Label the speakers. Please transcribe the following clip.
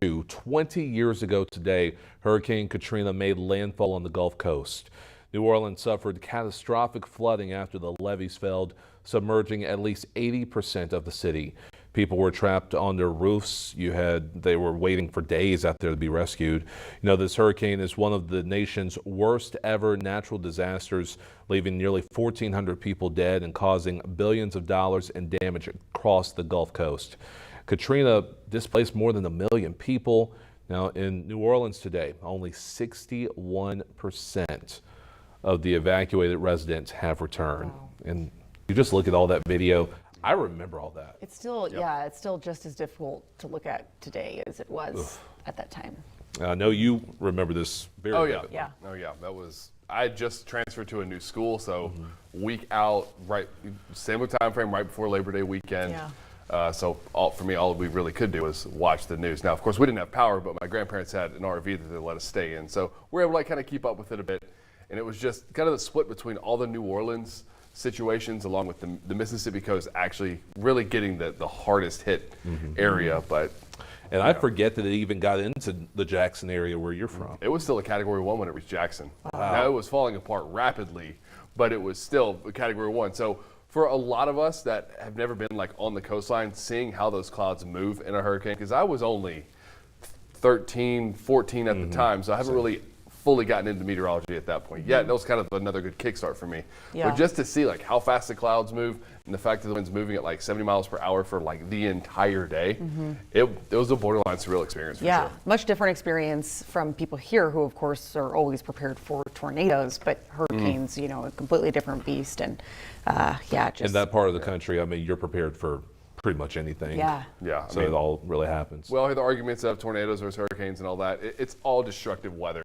Speaker 1: 20 years ago today, Hurricane Katrina made landfall on the Gulf Coast. New Orleans suffered catastrophic flooding after the levees failed, submerging at least 80% of the city. People were trapped on their roofs. They were waiting for days out there to be rescued. You know, this hurricane is one of the nation's worst ever natural disasters, leaving nearly 1,400 people dead and causing billions of dollars in damage across the Gulf Coast. Katrina displaced more than 1 million people. Now, in New Orleans today, only 61% of the evacuated residents have returned. Wow. And you just look at all that video. I remember all that.
Speaker 2: It's still, yeah, it's still just as difficult to look at today as it was at that time.
Speaker 1: I know you remember this very vividly.
Speaker 3: Yeah. Oh yeah, that was, I had just transferred to a new school, so week out, right, same time frame, right before Labor Day weekend.
Speaker 2: Yeah.
Speaker 3: So for me, all we really could do was watch the news. Now, of course, we didn't have power, but my grandparents had an RV that they let us stay in. So we were able to kind of keep up with it a bit. And it was just kind of the split between all the New Orleans situations along with the Mississippi coast actually really getting the hardest hit area.
Speaker 1: And I forget that it even got into the Jackson area where you're from.
Speaker 3: It was still a Category 1 when it reached Jackson.
Speaker 1: Wow.
Speaker 3: Now, it was falling apart rapidly, but it was still a Category 1. So for a lot of us that have never been like on the coastline, seeing how those clouds move in a hurricane, because I was only 13, 14 at the time, so I haven't really fully gotten into meteorology at that point yet. That was kind of another good kickstart for me.
Speaker 2: Yeah.
Speaker 3: But just to see like how fast the clouds move and the fact that the wind's moving at like 70 miles per hour for like the entire day, it was a borderline surreal experience for sure.
Speaker 2: Much different experience from people here who of course are always prepared for tornadoes, but hurricanes, you know, a completely different beast. And just
Speaker 1: in that part of the country, I mean, you're prepared for pretty much anything.
Speaker 2: Yeah.
Speaker 3: Yeah.
Speaker 1: So it all really happens.
Speaker 3: Well, the arguments of tornadoes versus hurricanes and all that, it's all destructive weather.